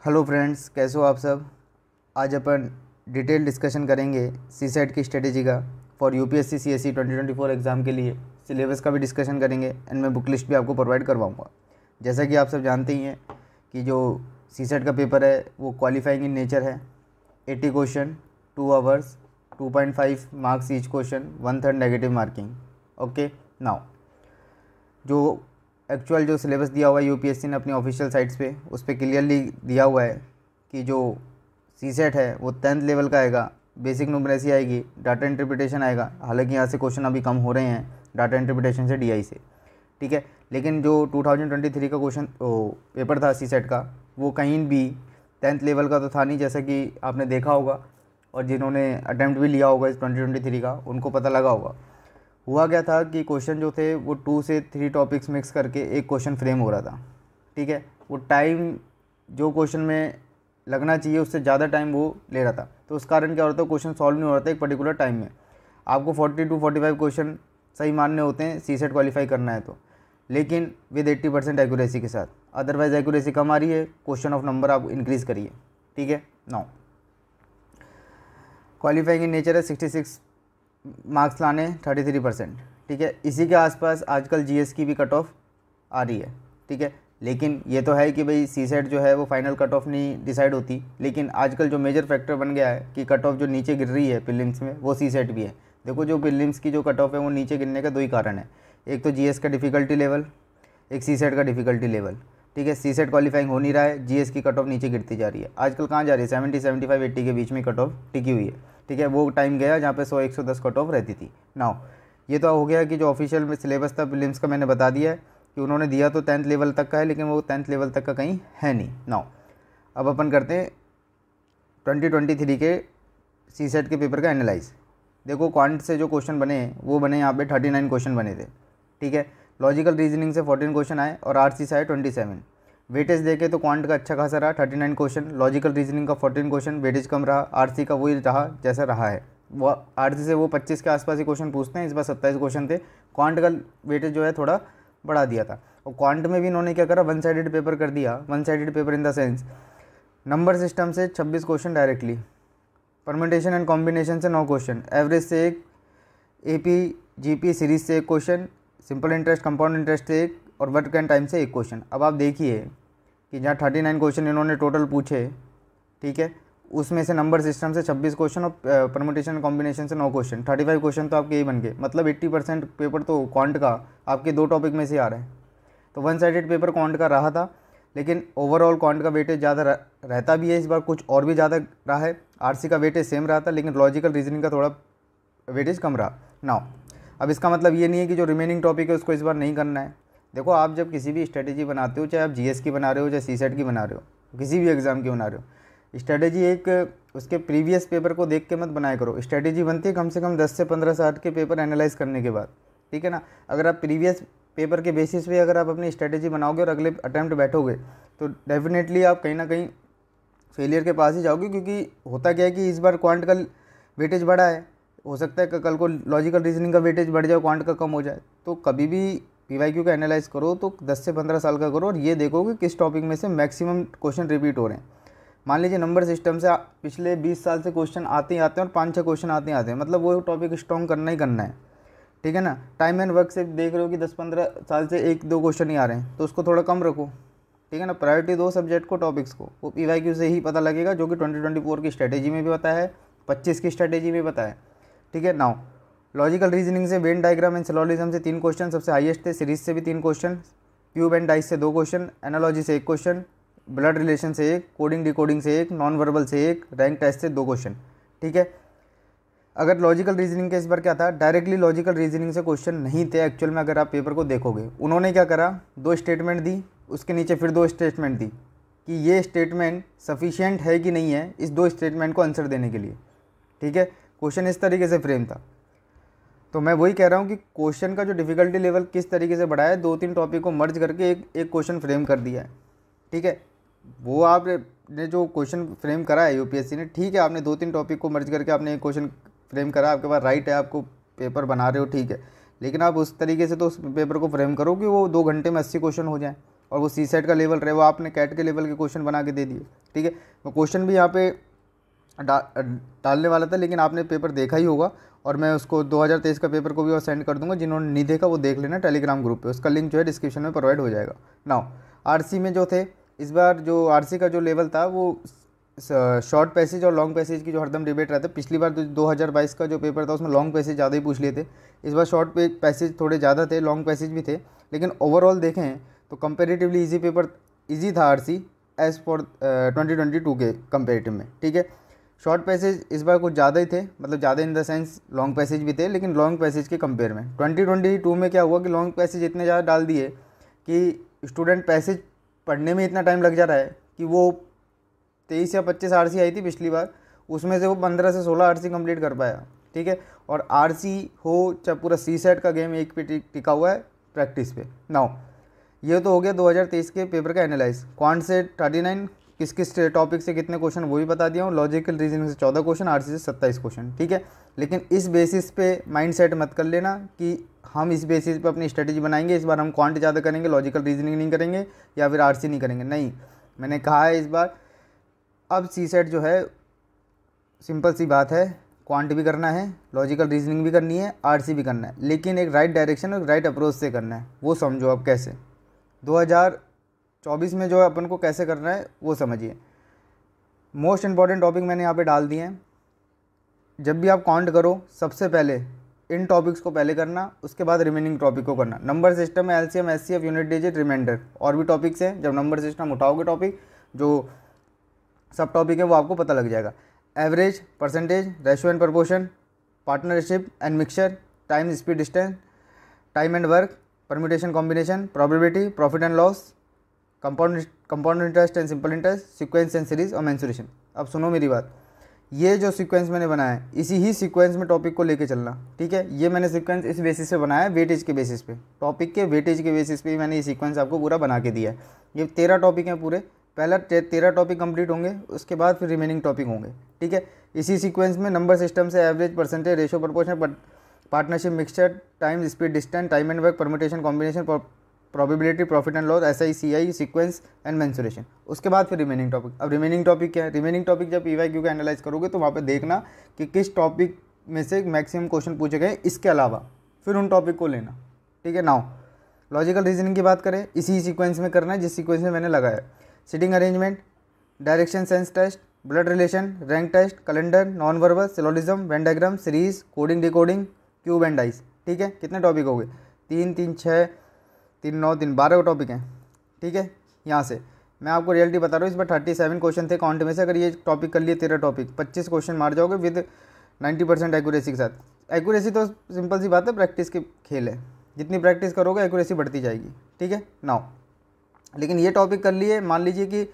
Hello friends, कैसे हो आप सब। आज अपन डिटेल डिस्कशन करेंगे सीसेट की स्ट्रेटेजी का फॉर यूपीएससी सीएसई 2024 एग्ज़ाम के लिए। सिलेबस का भी डिस्कशन करेंगे एंड मैं बुक लिस्ट भी आपको प्रोवाइड करवाऊंगा। जैसा कि आप सब जानते ही हैं कि जो सीसेट का पेपर है वो क्वालिफाइंग इन नेचर है। 80 question, 2 hours, 2.5 marks each question, 1/3 negative marking. Okay, now जो एक्चुअल जो सिलेबस दिया हुआ है यूपीएससी ने अपनी ऑफिशियल साइट्स पे, उस पर क्लियरली दिया हुआ है कि जो सीसेट है वो 10th लेवल का आएगा। बेसिक न्यूमरेसी आएगी, डाटा इंटरप्रिटेशन आएगा। हालांकि यहाँ से क्वेश्चन अभी कम हो रहे हैं डाटा इंटरप्रिटेशन से, डीआई से, ठीक है। लेकिन जो 2023 का क्वेश्चन पेपर था सीसेट का, वो कहीं भी 10th लेवल का तो था नहीं, जैसा कि आपने देखा होगा। और जिन्होंने अटैम्प्ट भी लिया होगा इस 2023 का, उनको पता लगा होगा। हुआ क्या था कि क्वेश्चन जो थे वो 2 से 3 टॉपिक्स मिक्स करके एक क्वेश्चन फ्रेम हो रहा था, ठीक है। वो टाइम जो क्वेश्चन में लगना चाहिए उससे ज़्यादा टाइम वो ले रहा था। तो उस कारण क्या हो रहा था, क्वेश्चन सॉल्व नहीं हो रहा था एक पर्टिकुलर टाइम में। आपको 40 to 45 क्वेश्चन सही मानने होते हैं सीसेट क्वालिफाई करना है तो, लेकिन विद 80% एक्यूरेसी के साथ। अदरवाइज एक्यूरेसी कम आ रही है, क्वेश्चन ऑफ नंबर आप इंक्रीज़ करिए, ठीक है। नाउ क्वालिफाइंग इन नेचर है 66 मार्क्स लाने 33%, ठीक है। इसी के आसपास आजकल जीएस की भी कट ऑफ आ रही है, ठीक है। लेकिन ये तो है कि भाई सीसेट जो है वो फाइनल कट ऑफ नहीं डिसाइड होती, लेकिन आजकल जो मेजर फैक्टर बन गया है कि कट ऑफ जो नीचे गिर रही है प्रीलिम्स में, वो सीसेट भी है। देखो, जो प्रीलिम्स की जो कट ऑफ है वो नीचे गिरने का 2 ही कारण है। एक तो जीएस का डिफ़िकल्टी लेवल, एक सीसेट का डिफ़िकल्टी लेवल, ठीक है। सीसेट क्वालिफाइंग हो नहीं रहा है, जीएस की कट ऑफ नीचे गिरती जा रही है। आजकल कहाँ जा रही है, 70, 75, 80 के बीच में कट ऑफ टिकी हुई है, ठीक है। वो टाइम गया जहाँ पे 100, 110 कट ऑफ रहती थी। नाउ ये तो हो गया कि जो ऑफिशियल में सिलेबस था प्रीलिम्स का, मैंने बता दिया है कि उन्होंने दिया तो 10th लेवल तक का है, लेकिन वो 10th लेवल तक का कहीं है नहीं। नाउ अब अपन करते हैं 2023 के सीसेट के पेपर का एनालाइज। देखो, क्वांट से जो क्वेश्चन बने वो बने यहाँ पे 39 क्वेश्चन बने थे, ठीक है। लॉजिकल रीजनिंग से 14 क्वेश्चन आए और आरसी से आए 27। वेटेज देखे तो क्वांट का अच्छा खासा रहा 39 क्वेश्चन, लॉजिकल रीजनिंग का 14 क्वेश्चन, वेटेज कम रहा। आरसी का वही रहा जैसा रहा है। वो आरसी से वो 25 के आसपास ही क्वेश्चन पूछते हैं, इस बार 27 क्वेश्चन थे। क्वांट का वेटेज जो है थोड़ा बढ़ा दिया था। और क्वांट में भी इन्होंने क्या करा, वन साइडेड पेपर कर दिया। One sided paper in the sense number system से 26 question directly, permutation and combination से 9 क्वेश्चन, एवरेज से 1, एपी जीपी सीरीज से 1 question, simple interest compound interest से 1 और वर्क एंड टाइम से 1 क्वेश्चन। अब आप देखिए कि जहाँ 39 क्वेश्चन इन्होंने टोटल पूछे, ठीक है, उसमें से नंबर सिस्टम से 26 क्वेश्चन और परम्यूटेशन कॉम्बिनेशन से 9 क्वेश्चन, 35 क्वेश्चन तो आपके यही बन गए। मतलब 80% पेपर तो क्वांट का आपके 2 टॉपिक में से आ रहा है। तो वन साइडेड पेपर क्वांट का रहा था, लेकिन ओवरऑल क्वांट का वेटेज ज़्यादा रहता भी है इस बार, कुछ और भी ज़्यादा रहा है। आरसी का वेटेज सेम रहा था, लेकिन लॉजिकल रीजनिंग का थोड़ा वेटेज कम रहा। नाउ अब इसका मतलब ये नहीं है कि जो रिमेनिंग टॉपिक है उसको इस बार नहीं करना है। देखो, आप जब किसी भी स्ट्रेटेजी बनाते हो, चाहे आप जीएस की बना रहे हो, चाहे सीसेट की बना रहे हो, किसी भी एग्ज़ाम की बना रहे हो, स्ट्रेटेजी एक उसके प्रीवियस पेपर को देख के मत बनाया करो। स्ट्रेटेजी बनती है कम से कम 10 से 15 साल के पेपर एनालाइज करने के बाद, ठीक है ना। अगर आप प्रीवियस पेपर के बेसिस पे अगर आप अपनी स्ट्रेटेजी बनाओगे और अगले अटैम्प्ट बैठोगे, तो डेफिनेटली आप कहीं ना कहीं फेलियर के पास ही जाओगे। क्योंकि होता क्या है कि इस बार क्वांट का वेटेज बढ़ा है, हो सकता है कि कल को लॉजिकल रीजनिंग का वेटेज बढ़ जाए, क्वांट का कम हो जाए। तो कभी भी पीवाईक्यू का एनालाइज करो तो 10 से 15 साल का करो और ये देखो कि किस टॉपिक में से मैक्सिमम क्वेश्चन रिपीट हो रहे हैं। मान लीजिए नंबर सिस्टम से पिछले 20 साल से क्वेश्चन आते ही आते हैं और 5-6 क्वेश्चन आते ही आते हैं, मतलब वो टॉपिक स्ट्रॉन्ग करना ही करना है, ठीक है ना। टाइम एंड वर्क से देख रहे हो कि 10-15 साल से 1-2 क्वेश्चन ही आ रहे हैं, तो उसको थोड़ा कम रखो, ठीक है ना। प्रायोरिटी दो सब्जेक्ट को, टॉपिक्स को। वो पीवाईक्यू से ही पता लगेगा, जो कि 2024 की स्ट्रेटेजी में भी बताया है, 25 की स्ट्रेटेजी में बताया है, ठीक है। नाउ लॉजिकल रीजनिंग से वेन डायग्राम एंड सिलोजिज्म से 3 क्वेश्चन सबसे हाईएस्ट थे, सीरीज से भी 3 क्वेश्चन, क्यूब एंड डाइस से 2 क्वेश्चन, एनालॉजी से 1 क्वेश्चन, ब्लड रिलेशन से 1, कोडिंग डिकोडिंग से 1, नॉन वर्बल से 1, रैंक टेस्ट से 2 क्वेश्चन, ठीक है। अगर लॉजिकल रीजनिंग के इस बार क्या था, डायरेक्टली लॉजिकल रीजनिंग से क्वेश्चन नहीं थे एक्चुअल में। अगर आप पेपर को देखोगे, उन्होंने क्या करा, 2 स्टेटमेंट दी, उसके नीचे फिर 2 स्टेटमेंट दी कि ये स्टेटमेंट सफिशिएंट है कि नहीं है इस 2 स्टेटमेंट को आंसर देने के लिए, ठीक है। क्वेश्चन इस तरीके से फ्रेम था। तो मैं वही कह रहा हूँ कि क्वेश्चन का जो डिफ़िकल्टी लेवल किस तरीके से बढ़ाया है, 2-3 टॉपिक को मर्ज करके एक क्वेश्चन फ्रेम कर दिया है, ठीक है। वो आपने जो क्वेश्चन फ्रेम करा है यूपीएससी ने, ठीक है, आपने 2-3 टॉपिक को मर्ज करके आपने एक क्वेश्चन फ्रेम करा, आपके पास राइट है, आपको पेपर बना रहे हो, ठीक है। लेकिन आप उस तरीके से तो उस पेपर को फ्रेम करो कि वो 2 घंटे में 80 क्वेश्चन हो जाए। और वो सी सेट का लेवल रहे, वो आपने कैट के लेवल के क्वेश्चन बना के दे दिए, ठीक है। वो क्वेश्चन भी यहाँ पे डालने वाला था, लेकिन आपने पेपर देखा ही होगा, और मैं उसको 2023 का पेपर को भी और सेंड कर दूंगा। जिन्होंने नहीं देखा वो देख लेना टेलीग्राम ग्रुप पे, उसका लिंक जो है डिस्क्रिप्शन में प्रोवाइड हो जाएगा। नाउ आरसी में जो थे, इस बार जो आरसी का जो लेवल था वो शॉर्ट पैसेज और लॉन्ग पैसेज की जो हरदम डिबेट रहता है। पिछली बार 2022 का जो पेपर था उसमें लॉन्ग पैसेज ज़्यादा ही पूछ लिए थे, इस बार शॉर्ट पैसेज थोड़े ज़्यादा थे, लॉन्ग पैसेज भी थे, लेकिन ओवरऑल देखें तो कंपेरेटिवली ईजी पेपर ईजी था आरसी एज़ फॉर 2022 के कंपेरेटिव में, ठीक है। शॉर्ट पैसेज इस बार कुछ ज़्यादा ही थे, मतलब ज़्यादा in the sense long passage भी थे, लेकिन लॉन्ग पैसेज के कंपेयर में 2022 में क्या हुआ कि लॉन्ग पैसेज इतने ज़्यादा डाल दिए कि स्टूडेंट पैसेज पढ़ने में इतना टाइम लग जा रहा है कि वो 23 या 25 आरसी आई थी पिछली बार, उसमें से वो 15 से 16 आरसी कंप्लीट कर पाया, ठीक है। और आरसी हो चाहे पूरा सी सेट का गेम एक पे टिका हुआ है प्रैक्टिस पे। नाउ ये तो हो गया 2023 के पेपर का एनालाइज। क्वांट से 39 किस किस टॉपिक से कितने क्वेश्चन वो भी बता दिया हूँ, लॉजिकल रीजनिंग से 14 क्वेश्चन, आरसी से 27 क्वेश्चन, ठीक है। लेकिन इस बेसिस पे माइंड सेट मत कर लेना कि हम इस बेसिस पे अपनी स्ट्रेटेजी बनाएंगे, इस बार हम क्वांट ज़्यादा करेंगे, लॉजिकल रीजनिंग नहीं करेंगे या फिर आरसी नहीं करेंगे। नहीं, मैंने कहा है इस बार अब सी सेट जो है सिंपल सी बात है, क्वांट भी करना है, लॉजिकल रीजनिंग भी करनी है, आरसी भी करना है, लेकिन एक राइट डायरेक्शन और राइट अप्रोच से करना है। वो समझो अब कैसे 2024 में जो अपन को कैसे करना है वो समझिए। मोस्ट इंपॉर्टेंट टॉपिक मैंने यहाँ पे डाल दिए हैं। जब भी आप काउंट करो सबसे पहले इन टॉपिक्स को पहले करना, उसके बाद रिमेनिंग टॉपिक को करना। नंबर सिस्टम में LCM, HCF, unit digit, reminder और भी टॉपिक्स हैं। जब नंबर सिस्टम उठाओगे टॉपिक, जो सब टॉपिक है वो आपको पता लग जाएगा। Average, percentage, ratio and proportion, partnership and mixture, time, speed, distance, time and work, permutation combination, probability, profit and loss, compound interest and simple interest, sequence and series और mensuration. अब सुनो मेरी बात, ये जो सीक्वेंस मैंने बनाया है इसी ही सीक्वेंस में टॉपिक को लेके चलना, ठीक है। ये मैंने सीक्वेंस इस बेसिस पे बनाया है, वेटेज के बेसिस पे, टॉपिक के वेटेज के बेसिस पे मैंने ये सीक्वेंस आपको पूरा बना के दिया है। ये 13 टॉपिक हैं पूरे, पहला 13 टॉपिक कंप्लीट होंगे, उसके बाद फिर रिमेनिंग टॉपिक होंगे, ठीक है। इसी सीक्वेंस में नंबर सिस्टम से average, percentage, ratio, proportion, partnership, mixture, time, speed, distance, time and work, permutation combination, probability, profit and loss, SI, CI, sequence and mensuration. उसके बाद फिर रिमेनिंग टॉपिक। अब रिमेनिंग टॉपिक क्या है? रिमेनिंग टॉपिक जब PYQ का analyse करोगे तो वहाँ पे देखना कि किस टॉपिक में से मैक्सिमम क्वेश्चन पूछे गए, इसके अलावा फिर उन टॉपिक को लेना, ठीक है। नाउ लॉजिकल रीजनिंग की बात करें, इसी सीक्वेंस में करना है जिस सीक्वेंस में मैंने लगाया। Sitting arrangement, direction sense test, blood relation, rank test, calendar, non verbal, syllogism, Venn diagram, series, coding, decoding, cube and dice, ठीक है। कितने टॉपिक हो गए? 3 3 6 3 9 3 12 टॉपिक हैं, ठीक है। यहाँ से मैं आपको रियलिटी बता रहा हूँ, इस बार 37 क्वेश्चन थे काउंट में से। अगर ये टॉपिक कर लिए 13 टॉपिक, 25 क्वेश्चन मार जाओगे विद 90% एक्यूरेसी के साथ। एक्यूरेसी तो सिंपल सी बात है, प्रैक्टिस के खेल है, जितनी प्रैक्टिस करोगे एक्यूरेसी बढ़ती जाएगी, ठीक है। नाउ लेकिन ये टॉपिक कर लिए, मान लीजिए कि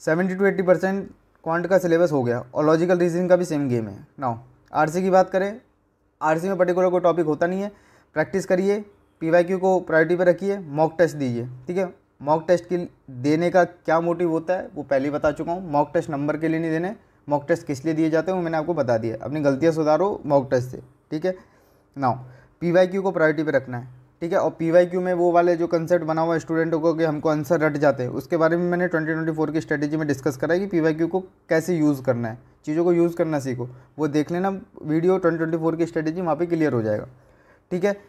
70 to 80% क्वांट का सिलेबस हो गया और लॉजिकल रीजनिंग का भी सेम गेम है। नाउ आरसी की बात करें, आरसी में पर्टिकुलर कोई टॉपिक होता नहीं है, प्रैक्टिस करिए, पीवाईक्यू को प्रायोरिटी पे रखिए, मॉक टेस्ट दीजिए, ठीक है। मॉक टेस्ट की देने का क्या मोटिव होता है वो पहले ही बता चुका हूँ। मॉक टेस्ट नंबर के लिए नहीं देने, मॉक टेस्ट किस लिए दिए जाते हैं वो मैंने आपको बता दिया। अपनी गलतियाँ सुधारो मॉक टेस्ट से, ठीक है। नाउ पीवाईक्यू को प्रायोरिटी पे रखना है, ठीक है। और पीवाईक्यू में वो वाले जो कंसेप्ट बना हुआ है स्टूडेंटों को कि हमको आंसर रट जाते हैं, उसके बारे में मैंने 2024 की स्ट्रेटेजी में डिस्कस करा है कि पीवाईक्यू को कैसे यूज़ करना है, चीज़ों को यूज़ करना सीखो। वो देख लेना वीडियो, 2024 की स्ट्रेटेजी वहाँ पे क्लियर हो जाएगा, ठीक है।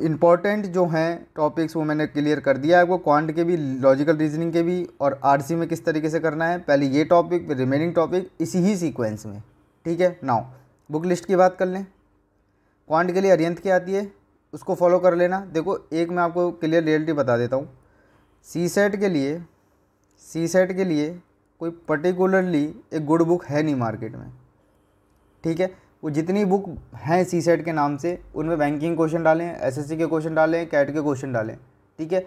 इंपॉर्टेंट जो हैं टॉपिक्स वो मैंने क्लियर कर दिया है आपको, क्वांट के भी, लॉजिकल रीजनिंग के भी, और आरसी में किस तरीके से करना है। पहले ये टॉपिक, फिर रिमेनिंग टॉपिक, इसी ही सीक्वेंस में, ठीक है। नाउ बुक लिस्ट की बात कर लें। क्वांट के लिए अरिहंत की आती है, उसको फॉलो कर लेना। देखो एक मैं आपको क्लियर रियलिटी बता देता हूँ, सी सेट के लिए कोई पर्टिकुलरली एक गुड बुक है नहीं मार्केट में, ठीक है। वो जितनी बुक हैं सी सेट के नाम से, उनमें बैंकिंग क्वेश्चन डालें, एसएससी के क्वेश्चन डालें, कैट के क्वेश्चन डालें, ठीक है।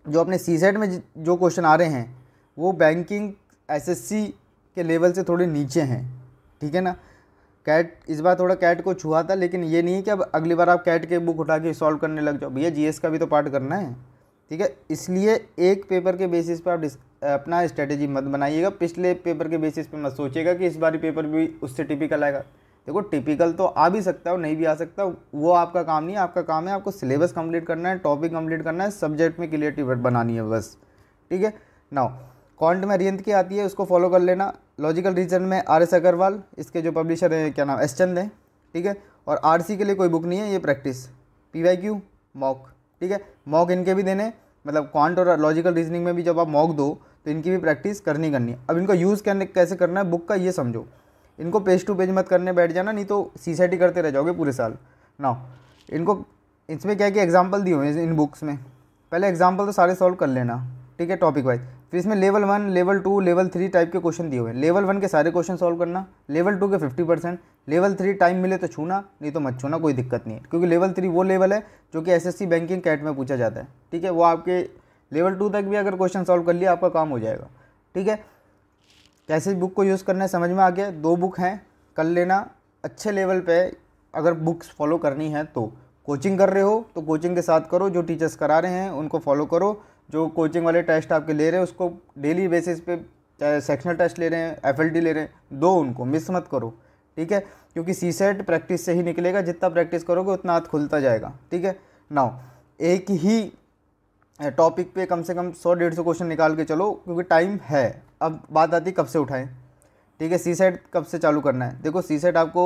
जो अपने सी सेट में जो क्वेश्चन आ रहे हैं वो बैंकिंग एसएससी के लेवल से थोड़े नीचे हैं, ठीक है ना। कैट इस बार थोड़ा कैट को छुआ था, लेकिन ये नहीं है कि अब अगली बार आप कैट के बुक उठा के सॉल्व करने लग जाओ। भैया जीएस का भी तो पार्ट करना है, ठीक है। इसलिए एक पेपर के बेसिस पर आप अपना स्ट्रेटेजी मत बनाइएगा, पिछले पेपर के बेसिस पे मत सोचिएगा कि इस बार पेपर भी उससे टिपिकल आएगा। देखो टिपिकल तो आ भी सकता है और नहीं भी आ सकता, वो आपका काम नहीं है, आपका काम है आपको सिलेबस कंप्लीट करना है, टॉपिक कंप्लीट करना है, सब्जेक्ट में क्लियरिटी बनानी है बस, ठीक है। नाउ क्वांट में अरिहंत की आती है, उसको फॉलो कर लेना। लॉजिकल रीजन में RS अग्रवाल, इसके जो पब्लिशर है क्या नाम, एस चंद है, ठीक है। और RC के लिए कोई बुक नहीं है, ये प्रैक्टिस, PYQ मॉक, ठीक है। मॉक इनके भी देने, मतलब क्वांट और लॉजिकल रीजनिंग में भी जब आप मॉक दो तो इनकी भी प्रैक्टिस करनी है। अब इनको यूज़ करने कैसे करना है बुक का ये समझो, इनको पेज टू पेज मत करने बैठ जाना, नहीं तो CSET ही करते रह जाओगे पूरे साल ना। इनको इसमें क्या है कि एग्जाम्पल दिए हुए हैं इन बुक्स में, पहले एग्जाम्पल तो सारे सॉल्व कर लेना, ठीक है, टॉपिक वाइज। फिर इसमें लेवल 1, लेवल 2, लेवल 3 टाइप के क्वेश्चन दिए हुए हैं। लेवल 1 के सारे क्वेश्चन सॉल्व करना, लेवल 2 के 50%, लेवल 3 टाइम मिले तो छूना, नहीं तो मत छूना, कोई दिक्कत नहीं है, क्योंकि लेवल 3 वो लेवल है जो कि SSC बैंकिंग कैट में पूछा जाता है, ठीक है। वो आपके लेवल 2 तक भी अगर क्वेश्चन सॉल्व कर लिया आपका काम हो जाएगा, ठीक है। कैसे बुक को यूज़ करना है समझ में आ गया। 2 बुक हैं, कर लेना अच्छे लेवल पे। अगर बुक्स फॉलो करनी है तो कोचिंग कर रहे हो तो कोचिंग के साथ करो, जो टीचर्स करा रहे हैं उनको फॉलो करो, जो कोचिंग वाले टेस्ट आपके ले रहे हैं उसको डेली बेसिस पे, चाहे सेक्शनल टेस्ट ले रहे हैं, FLT ले रहे हैं, दो उनको मिस मत करो, ठीक है। क्योंकि CSET प्रैक्टिस से ही निकलेगा, जितना प्रैक्टिस करोगे उतना हाथ खुलता जाएगा, ठीक है। नाउ एक ही टॉपिक पे कम से कम 100-150 क्वेश्चन निकाल के चलो, क्योंकि टाइम है। अब बात आती है कब से उठाएं, ठीक है। CSET कब से चालू करना है, देखो CSEट आपको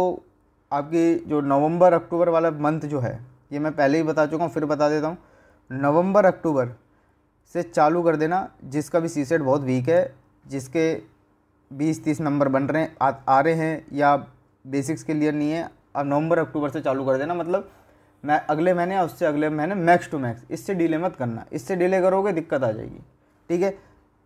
आपकी जो नवंबर अक्टूबर वाला मंथ जो है, ये मैं पहले ही बता चुका हूँ, फिर बता देता हूँ, नवंबर अक्टूबर से चालू कर देना। जिसका भी CSET बहुत वीक है, जिसके 20-30 नंबर बन रहे हैं आ रहे हैं या बेसिक्स क्लियर नहीं है, अब नवंबर अक्टूबर से चालू कर देना। मतलब मैं अगले महीने या उससे अगले महीने मैक्स टू मैक्स, इससे डिले मत करना, इससे डिले करोगे दिक्कत आ जाएगी, ठीक है।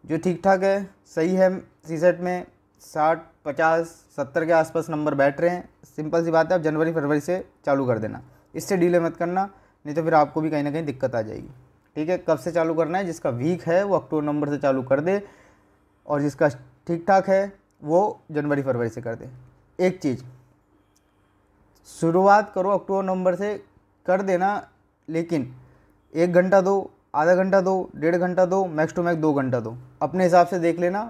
जो ठीक ठाक है, सही है, CSET में 60, 50, 70 के आसपास नंबर बैठ रहे हैं, सिंपल सी बात है। अब जनवरी फरवरी से चालू कर देना, इससे डिले मत करना, नहीं तो फिर आपको भी कहीं ना कहीं दिक्कत आ जाएगी, ठीक है। कब से चालू करना है, जिसका वीक है वो अक्टूबर नवंबर से चालू कर दे, और जिसका ठीक ठाक है वो जनवरी फरवरी से कर दे। एक चीज़, शुरुआत करो अक्टूबर नवंबर से कर देना, लेकिन 1 घंटा दो, आधा घंटा दो, 1.5 घंटा दो, मैक्स टू मैक्स 2 घंटा दो। अपने हिसाब से देख लेना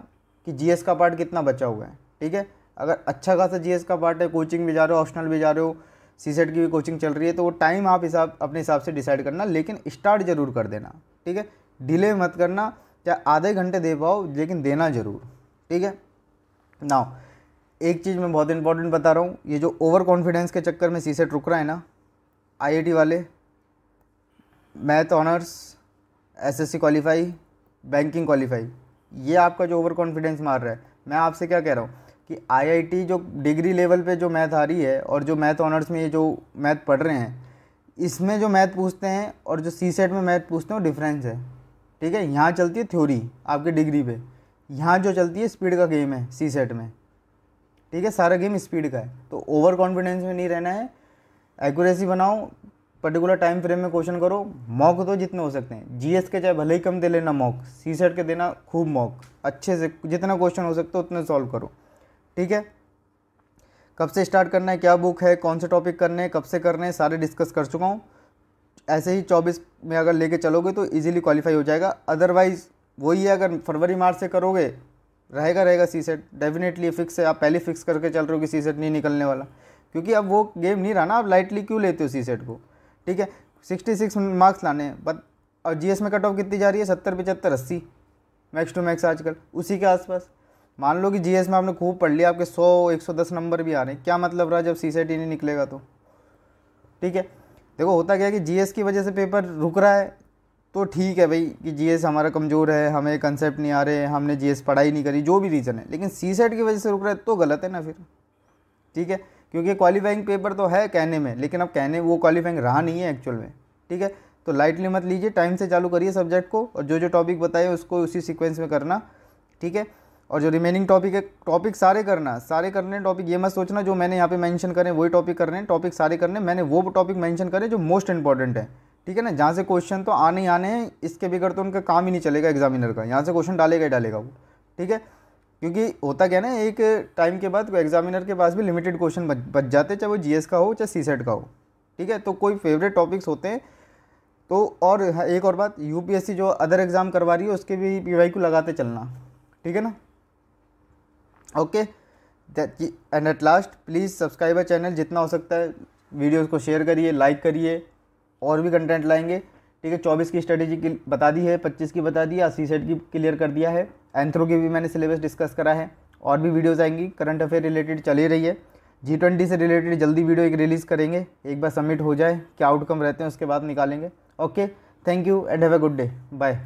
कि GS का पार्ट कितना बचा हुआ है, ठीक है। अगर अच्छा खासा GS का पार्ट है, कोचिंग भी जा रहे हो, ऑप्शनल भी जा रहे हो, CSET की भी कोचिंग चल रही है, तो वो टाइम आप अपने हिसाब से डिसाइड करना, लेकिन स्टार्ट जरूर कर देना, ठीक है। डिले मत करना, चाहे आधे घंटे दे पाओ लेकिन देना ज़रूर, ठीक है। नाउ एक चीज़ मैं बहुत इंपॉर्टेंट बता रहा हूँ, ये जो ओवर कॉन्फिडेंस के चक्कर में CSET रुक रहा है ना, IIT वाले, math honours, SSC qualify, banking qualify, ये आपका जो ओवर कॉन्फिडेंस मार रहा है, मैं आपसे क्या कह रहा हूँ कि IIT जो डिग्री लेवल पे जो मैथ आ रही है और जो मैथ ऑनर्स में ये जो मैथ पढ़ रहे हैं, इसमें जो मैथ पूछते हैं और जो CSET में मैथ पूछते हैं वो डिफरेंस है, ठीक है। यहाँ चलती है थ्योरी आपकी डिग्री पे, यहाँ जो चलती है स्पीड का गेम है CSET में, ठीक है। सारा गेम स्पीड का है, तो ओवर कॉन्फिडेंस में नहीं रहना है, एक्यूरेसी बनाओ, पर्टिकुलर टाइम फ्रेम में क्वेश्चन करो, मॉक दो जितने हो सकते हैं। GS के चाहे भले ही कम दे लेना मॉक, CSET के देना खूब मॉक, अच्छे से जितना क्वेश्चन हो सकता है उतने सॉल्व करो, ठीक है। कब से स्टार्ट करना है, क्या बुक है, कौन से टॉपिक करने हैं, कब से करने हैं, सारे डिस्कस कर चुका हूँ। ऐसे ही 24 में अगर लेके चलोगे तो इजीली क्वालिफाई हो जाएगा। अदरवाइज़ वही है, अगर फरवरी मार्च से करोगे रहेगा CSET डेफिनेटली फिक्स है। आप पहले फिक्स करके चल रहे हो कि CSET नहीं निकलने वाला, क्योंकि अब वो गेम नहीं रहा ना, आप लाइटली क्यों लेते हो CSET को, ठीक है। 66 मार्क्स लाने हैं बट, और GS में कट ऑफ कितनी जा रही है, 70, 75, 80 मैक्स टू मैक्स आजकल उसी के आसपास। मान लो कि GS में आपने खूब पढ़ लिया, आपके 100, 110 नंबर भी आ रहे हैं, क्या मतलब रहा जब CSET ही नहीं निकलेगा तो, ठीक है। देखो होता क्या है कि GS की वजह से पेपर रुक रहा है, तो ठीक है भाई कि GS हमारा कमज़ोर है, हमें कंसेप्ट नहीं आ रहे, हमने GS पढ़ाई नहीं करी, जो भी रीज़न है, लेकिन CSET की वजह से रुक रहा है तो गलत है ना फिर, ठीक है। क्योंकि क्वालिफाइंग पेपर तो है कहने में, लेकिन अब कहने वो क्वालिफाइंग रहा नहीं है एक्चुअल में, ठीक है। तो लाइटली मत लीजिए, टाइम से चालू करिए सब्जेक्ट को, और जो जो टॉपिक बताए उसको उसी सीक्वेंस में करना, ठीक है। और जो रिमेनिंग टॉपिक है, टॉपिक सारे करना, सारे करने टॉपिक, ये मत सोचना जो मैंने यहाँ पे मेंशन करें वही टॉपिक कर रहे हैं, टॉपिक सारे करने, मैंने वो टॉपिक मेंशन करे जो मोस्ट इंपॉर्टेंट है, ठीक है ना। जहाँ से क्वेश्चन तो आने ही आने हैं, इसके बगैर तो उनका काम ही नहीं चलेगा एग्जामिनर का, यहाँ से क्वेश्चन डालेगा ही डालेगा वो, ठीक है। क्योंकि होता क्या ना, एक टाइम के बाद एग्जामिनर के पास भी लिमिटेड क्वेश्चन बच जाते हैं, चाहे वो GS का हो चाहे CSET का हो, ठीक है। तो कोई फेवरेट टॉपिक्स होते हैं तो, और एक और बात, UPSC जो अदर एग्ज़ाम करवा रही है उसके भी PYQ लगाते चलना, ठीक है ना, okay. And at last please subscribe our channel, जितना हो सकता है वीडियोस को शेयर करिए, लाइक करिए, और भी कंटेंट लाएंगे। ठीक है, 24 की स्ट्रेटेजी की बता दी है, 25 की बता दी है, सी सेट की क्लियर कर दिया है, एंथ्रो की भी मैंने सिलेबस डिस्कस करा है, और भी वीडियोस आएंगी करंट अफेयर रिलेटेड चली रही है। G20 से रिलेटेड जल्दी वीडियो एक रिलीज़ करेंगे, एक बार सबमिट हो जाए क्या आउटकम रहते हैं उसके बाद निकालेंगे। Okay, thank you and have a good day, bye.